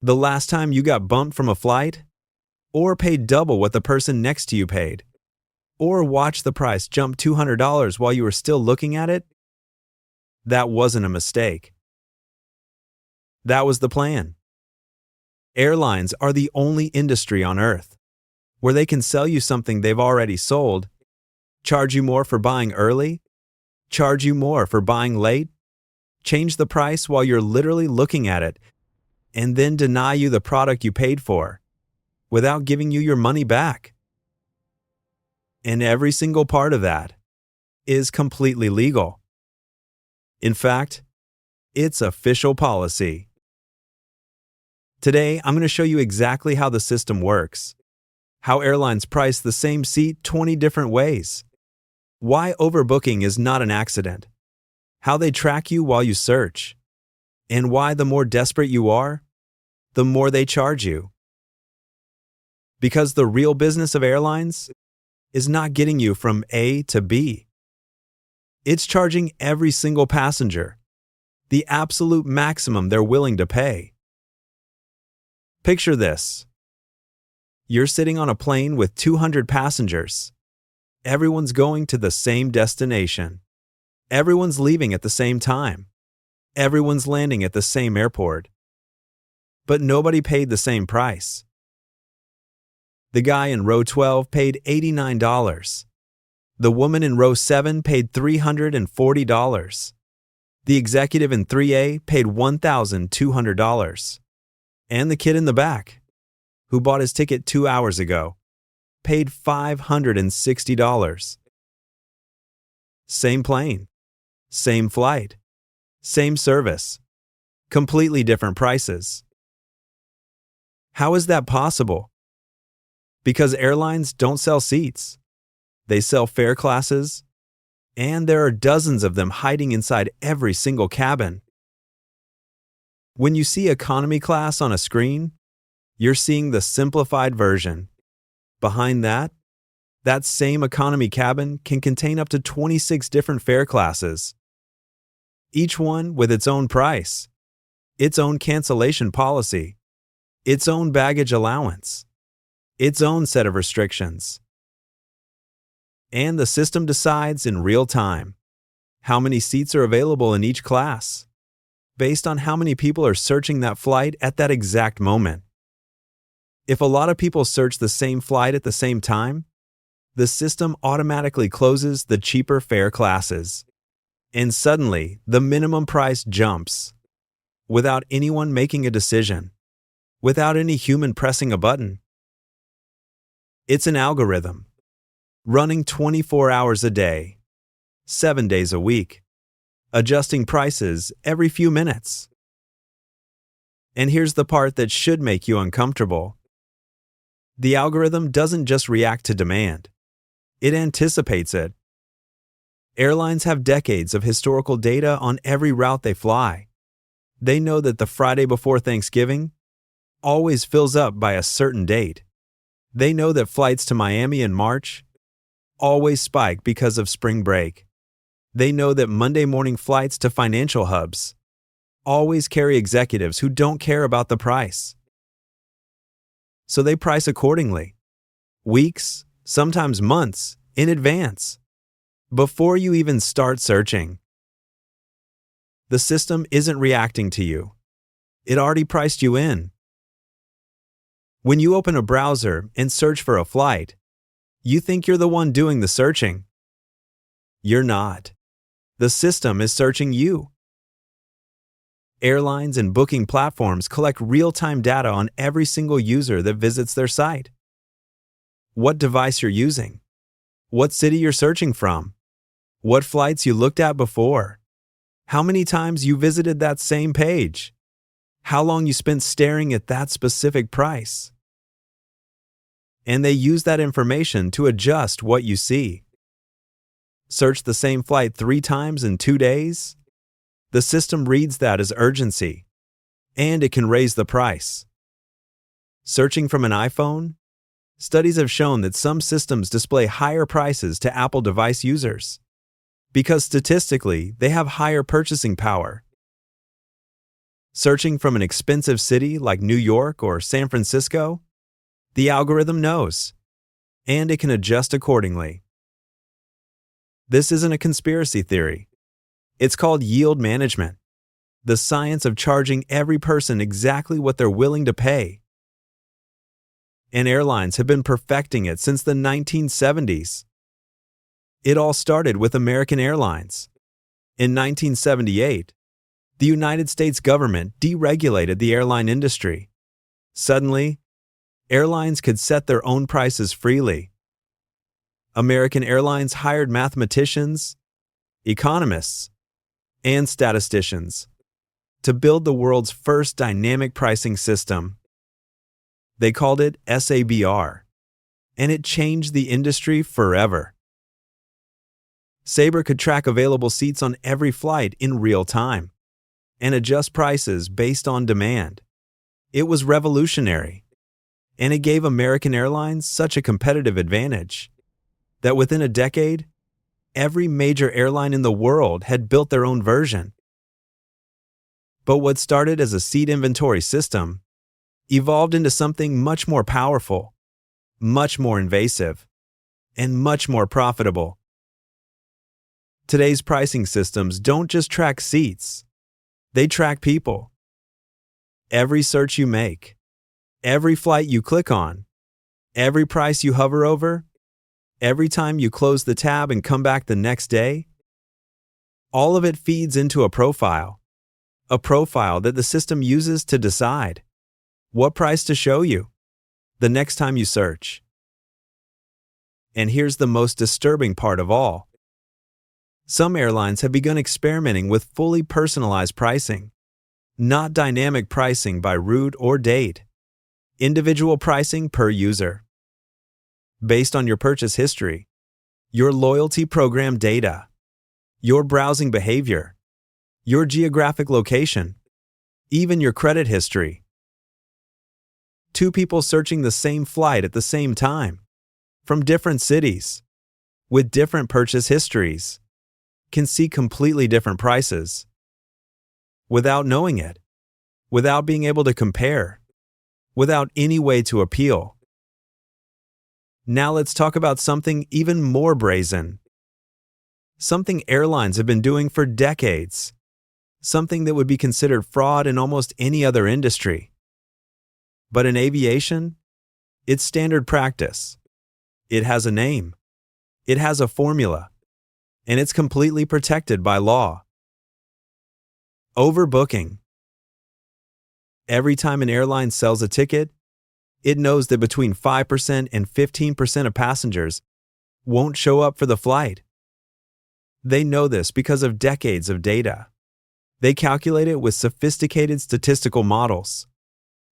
The last time you got bumped from a flight? Or paid double what the person next to you paid? Or watched the price jump $200 while you were still looking at it? That wasn't a mistake. That was the plan. Airlines are the only industry on Earth where they can sell you something they've already sold, charge you more for buying early, charge you more for buying late, change the price while you're literally looking at it, and then deny you the product you paid for without giving you your money back. And every single part of that is completely legal. In fact, it's official policy. Today, I'm going to show you exactly how the system works, how airlines price the same seat 20 different ways, why overbooking is not an accident, how they track you while you search, and why the more desperate you are, the more they charge you. Because the real business of airlines is not getting you from A to B. It's charging every single passenger the absolute maximum they're willing to pay. Picture this. You're sitting on a plane with 200 passengers. Everyone's going to the same destination. Everyone's leaving at the same time. Everyone's landing at the same airport. But nobody paid the same price. The guy in row 12 paid $89. The woman in row 7 paid $340. The executive in 3A paid $1,200. And the kid in the back, who bought his ticket 2 hours ago, paid $560. Same plane, same flight, same service, completely different prices. How is that possible? Because airlines don't sell seats. They sell fare classes, and there are dozens of them hiding inside every single cabin. When you see economy class on a screen, you're seeing the simplified version. Behind that same economy cabin can contain up to 26 different fare classes, each one with its own price, its own cancellation policy, its own baggage allowance, its own set of restrictions. And the system decides in real time how many seats are available in each class, based on how many people are searching that flight at that exact moment. If a lot of people search the same flight at the same time, the system automatically closes the cheaper fare classes. And suddenly, the minimum price jumps, without anyone making a decision, without any human pressing a button. It's an algorithm, running 24 hours a day, 7 days a week, adjusting prices every few minutes. And here's the part that should make you uncomfortable. The algorithm doesn't just react to demand. It anticipates it. Airlines have decades of historical data on every route they fly. They know that the Friday before Thanksgiving always fills up by a certain date. They know that flights to Miami in March always spike because of spring break. They know that Monday morning flights to financial hubs always carry executives who don't care about the price. So they price accordingly, weeks, sometimes months, in advance, before you even start searching. The system isn't reacting to you. It already priced you in. When you open a browser and search for a flight, you think you're the one doing the searching. You're not. The system is searching you. Airlines and booking platforms collect real-time data on every single user that visits their site. What device you're using, what city you're searching from, what flights you looked at before, how many times you visited that same page, how long you spent staring at that specific price. And they use that information to adjust what you see. Search the same flight 3 times in 2 days? The system reads that as urgency, and it can raise the price. Searching from an iPhone? Studies have shown that some systems display higher prices to Apple device users, because statistically, they have higher purchasing power. Searching from an expensive city like New York or San Francisco? The algorithm knows, and it can adjust accordingly. This isn't a conspiracy theory. It's called yield management, the science of charging every person exactly what they're willing to pay. And airlines have been perfecting it since the 1970s. It all started with American Airlines. In 1978, the United States government deregulated the airline industry. Suddenly, airlines could set their own prices freely. American Airlines hired mathematicians, economists, and statisticians to build the world's first dynamic pricing system. They called it SABR, and it changed the industry forever. Sabre could track available seats on every flight in real time and adjust prices based on demand. It was revolutionary, and it gave American Airlines such a competitive advantage that within a decade, every major airline in the world had built their own version. But what started as a seat inventory system evolved into something much more powerful, much more invasive, and much more profitable. Today's pricing systems don't just track seats, they track people. Every search you make, every flight you click on, every price you hover over, every time you close the tab and come back the next day, all of it feeds into a profile that the system uses to decide what price to show you the next time you search. And here's the most disturbing part of all. Some airlines have begun experimenting with fully personalized pricing, not dynamic pricing by route or date, individual pricing per user. Based on your purchase history, your loyalty program data, your browsing behavior, your geographic location, even your credit history. Two people searching the same flight at the same time, from different cities, with different purchase histories, can see completely different prices. Without knowing it, without being able to compare, without any way to appeal. Now let's talk about something even more brazen. Something airlines have been doing for decades. Something that would be considered fraud in almost any other industry. But in aviation, it's standard practice. It has a name. It has a formula. And it's completely protected by law. Overbooking. Every time an airline sells a ticket, it knows that between 5% and 15% of passengers won't show up for the flight. They know this because of decades of data. They calculate it with sophisticated statistical models,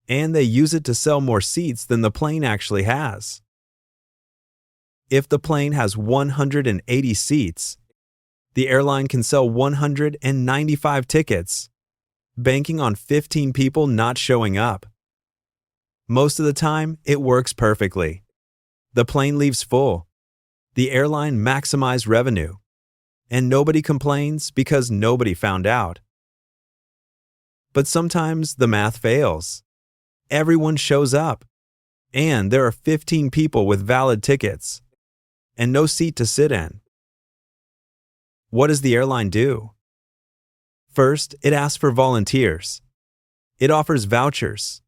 and they use it to sell more seats than the plane actually has. If the plane has 180 seats, the airline can sell 195 tickets, banking on 15 people not showing up. Most of the time, it works perfectly. The plane leaves full. The airline maximized revenue, and nobody complains because nobody found out. But sometimes the math fails. Everyone shows up, and there are 15 people with valid tickets, and no seat to sit in. What does the airline do? First, it asks for volunteers. It offers vouchers,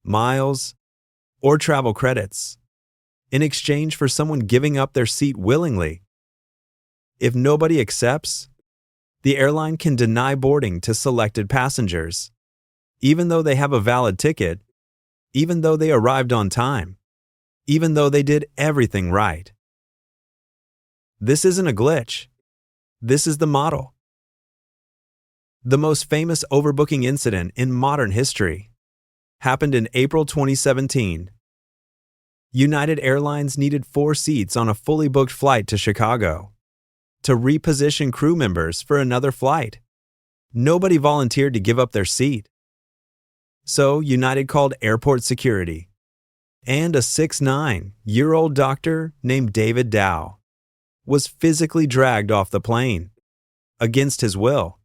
miles, or travel credits in exchange for someone giving up their seat willingly. If nobody accepts, the airline can deny boarding to selected passengers, even though they have a valid ticket, even though they arrived on time, even though they did everything right. This isn't a glitch. This is the model. The most famous overbooking incident in modern history happened in April 2017. United Airlines needed 4 seats on a fully booked flight to Chicago to reposition crew members for another flight. Nobody volunteered to give up their seat. So United called airport security, and a 6'9" doctor named David Dow was physically dragged off the plane, against his will,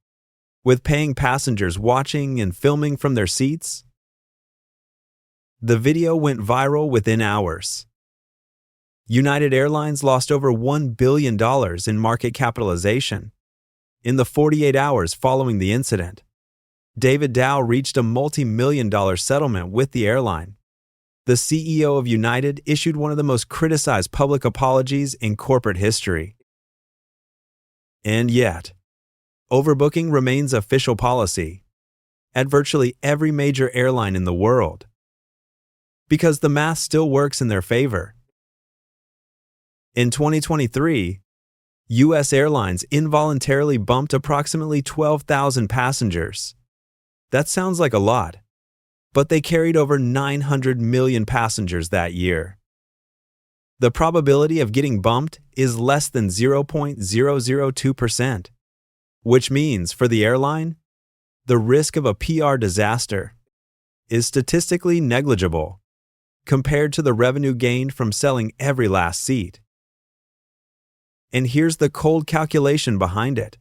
with paying passengers watching and filming from their seats? The video went viral within hours. United Airlines lost over $1 billion in market capitalization. In the 48 hours following the incident, David Dow reached a multi-million-dollar settlement with the airline. The CEO of United issued one of the most criticized public apologies in corporate history. And yet, overbooking remains official policy at virtually every major airline in the world, because the math still works in their favor. In 2023, U.S. Airlines involuntarily bumped approximately 12,000 passengers. That sounds like a lot, but they carried over 900 million passengers that year. The probability of getting bumped is less than 0.002%, which means for the airline, the risk of a PR disaster is statistically negligible compared to the revenue gained from selling every last seat. And here's the cold calculation behind it.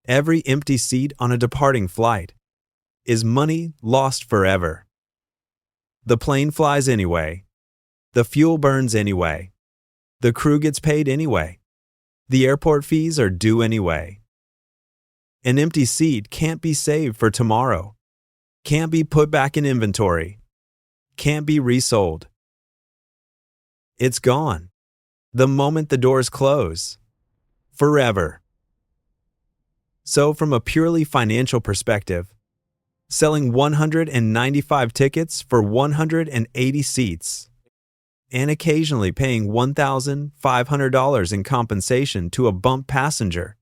Every empty seat on a departing flight is money lost forever. The plane flies anyway. The fuel burns anyway. The crew gets paid anyway. The airport fees are due anyway. An empty seat can't be saved for tomorrow, can't be put back in inventory, can't be resold. It's gone the moment the doors close, forever. So from a purely financial perspective, selling 195 tickets for 180 seats and occasionally paying $1,500 in compensation to a bumped passenger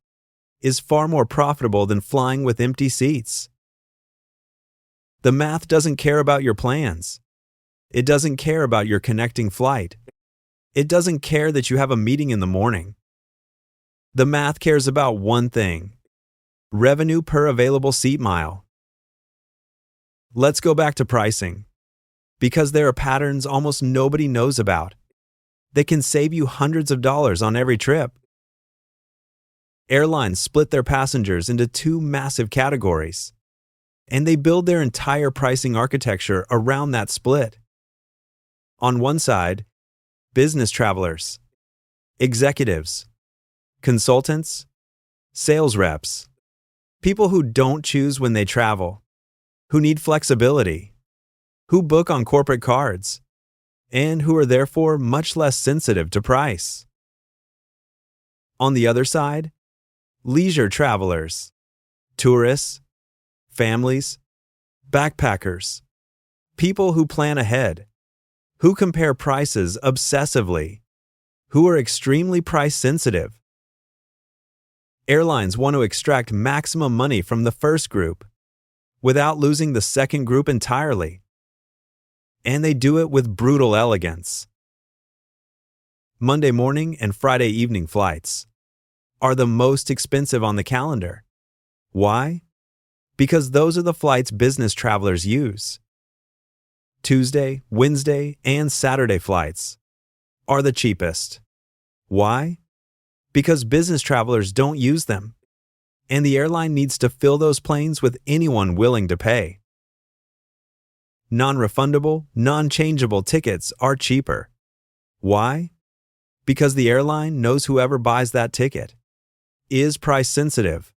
is far more profitable than flying with empty seats. The math doesn't care about your plans. It doesn't care about your connecting flight. It doesn't care that you have a meeting in the morning. The math cares about one thing: revenue per available seat mile. Let's go back to pricing, because there are patterns almost nobody knows about that can save you hundreds of dollars on every trip. Airlines split their passengers into two massive categories, and they build their entire pricing architecture around that split. On one side, business travelers, executives, consultants, sales reps, people who don't choose when they travel, who need flexibility, who book on corporate cards, and who are therefore much less sensitive to price. On the other side, leisure travelers, tourists, families, backpackers, people who plan ahead, who compare prices obsessively, who are extremely price sensitive. Airlines want to extract maximum money from the first group without losing the second group entirely. And they do it with brutal elegance. Monday morning and Friday evening flights are the most expensive on the calendar. Why? Because those are the flights business travelers use. Tuesday, Wednesday, and Saturday flights are the cheapest. Why? Because business travelers don't use them, and the airline needs to fill those planes with anyone willing to pay. Non-refundable, non-changeable tickets are cheaper. Why? Because the airline knows whoever buys that ticket is price sensitive,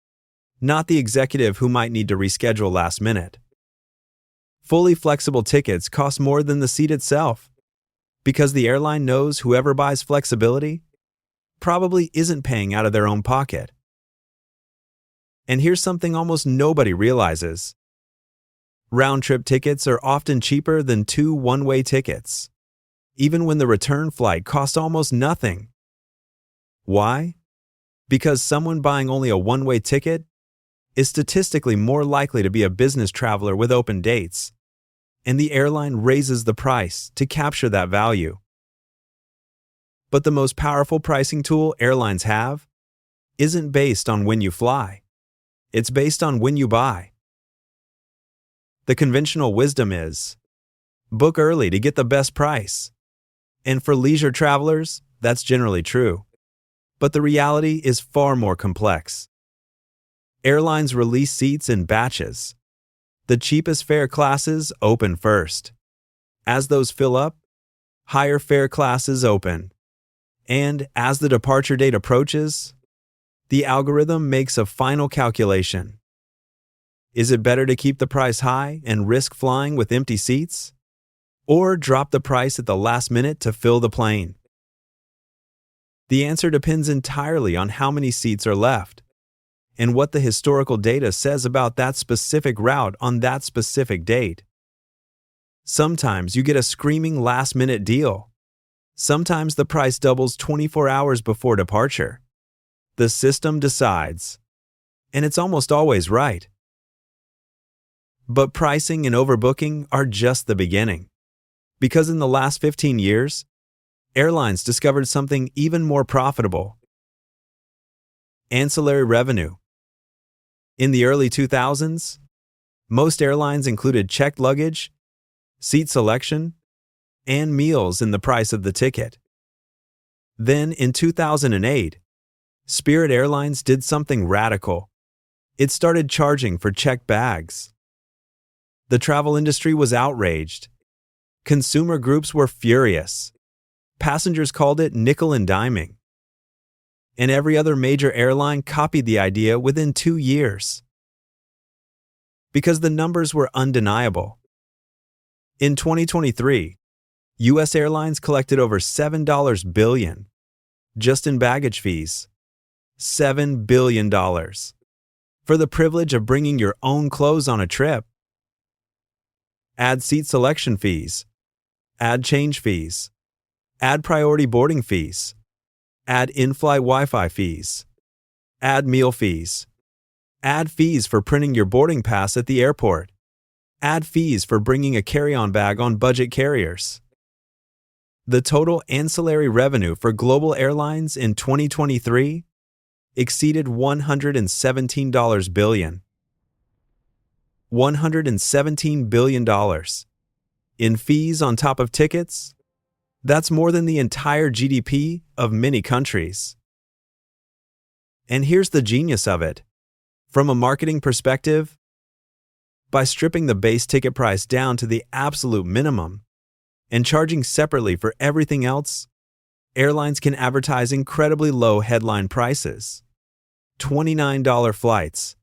not the executive who might need to reschedule last minute. Fully flexible tickets cost more than the seat itself, because the airline knows whoever buys flexibility probably isn't paying out of their own pocket. And here's something almost nobody realizes. Round-trip tickets are often cheaper than two one-way tickets, even when the return flight costs almost nothing. Why? Because someone buying only a one-way ticket is statistically more likely to be a business traveler with open dates, and the airline raises the price to capture that value. But the most powerful pricing tool airlines have isn't based on when you fly. It's based on when you buy. The conventional wisdom is, book early to get the best price. And for leisure travelers, that's generally true. But the reality is far more complex. Airlines release seats in batches. The cheapest fare classes open first. As those fill up, higher fare classes open. And as the departure date approaches, the algorithm makes a final calculation. Is it better to keep the price high and risk flying with empty seats? Or drop the price at the last minute to fill the plane? The answer depends entirely on how many seats are left and what the historical data says about that specific route on that specific date. Sometimes you get a screaming last-minute deal. Sometimes the price doubles 24 hours before departure. The system decides, and it's almost always right. But pricing and overbooking are just the beginning, because in the last 15 years, airlines discovered something even more profitable: ancillary revenue. In the early 2000s, most airlines included checked luggage, seat selection, and meals in the price of the ticket. Then, in 2008, Spirit Airlines did something radical. It started charging for checked bags. The travel industry was outraged. Consumer groups were furious. Passengers called it nickel and diming. And every other major airline copied the idea within 2 years. Because the numbers were undeniable. In 2023, U.S. airlines collected over $7 billion just in baggage fees. $7 billion for the privilege of bringing your own clothes on a trip. Add seat selection fees. Add change fees. Add priority boarding fees. Add in-flight Wi-Fi fees. Add meal fees. Add fees for printing your boarding pass at the airport. Add fees for bringing a carry-on bag on budget carriers. The total ancillary revenue for global airlines in 2023 exceeded $117 billion. $117 billion. In fees on top of tickets, that's more than the entire GDP of many countries. And here's the genius of it. From a marketing perspective, by stripping the base ticket price down to the absolute minimum and charging separately for everything else, airlines can advertise incredibly low headline prices. $29 flights,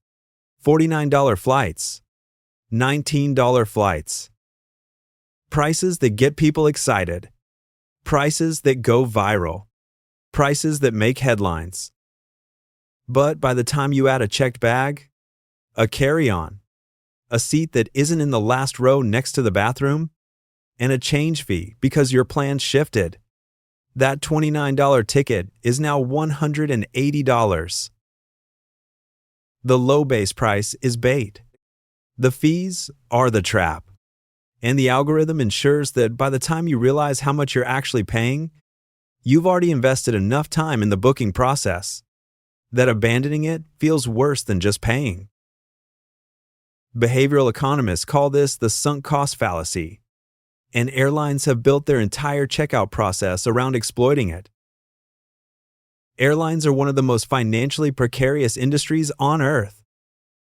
$49 flights, $19 flights. Prices that get people excited. Prices that go viral. Prices that make headlines. But by the time you add a checked bag, a carry-on, a seat that isn't in the last row next to the bathroom, and a change fee because your plan shifted, that $29 ticket is now $180. The low base price is bait. The fees are the trap. And the algorithm ensures that by the time you realize how much you're actually paying, you've already invested enough time in the booking process that abandoning it feels worse than just paying. Behavioral economists call this the sunk cost fallacy, and airlines have built their entire checkout process around exploiting it. Airlines are one of the most financially precarious industries on Earth.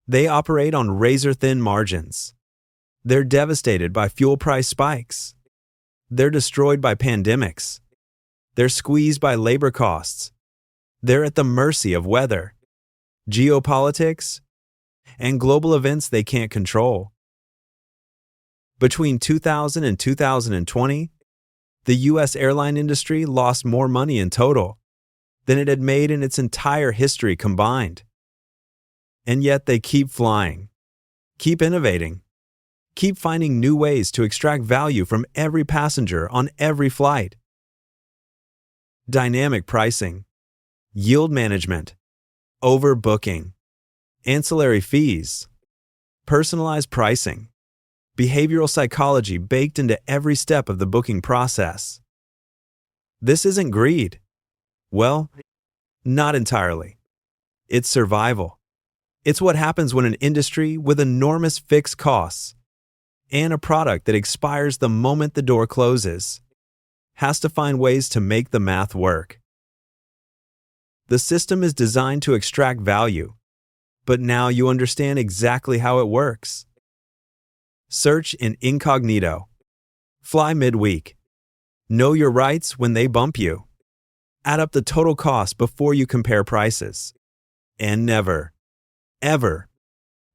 They operate on razor-thin margins. They're devastated by fuel price spikes. They're destroyed by pandemics. They're squeezed by labor costs. They're at the mercy of weather, geopolitics, and global events they can't control. Between 2000 and 2020, the U.S. airline industry lost more money in total than it had made in its entire history combined. And yet they keep flying, keep innovating, keep finding new ways to extract value from every passenger on every flight. Dynamic pricing, yield management, overbooking, ancillary fees, personalized pricing, behavioral psychology baked into every step of the booking process. This isn't greed. Well, not entirely. It's survival. It's what happens when an industry with enormous fixed costs and a product that expires the moment the door closes has to find ways to make the math work. The system is designed to extract value, but now you understand exactly how it works. Search in incognito. Fly midweek. Know your rights when they bump you. Add up the total cost before you compare prices. And never, ever,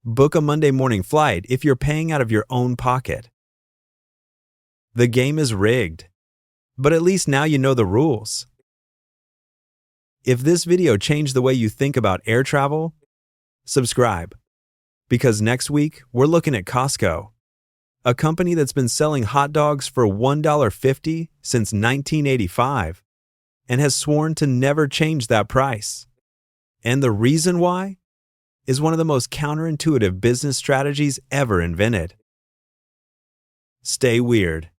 book a Monday morning flight if you're paying out of your own pocket. The game is rigged, but at least now you know the rules. If this video changed the way you think about air travel, subscribe, because next week we're looking at Costco, a company that's been selling hot dogs for $1.50 since 1985 and has sworn to never change that price. And the reason why is one of the most counterintuitive business strategies ever invented. Stay weird.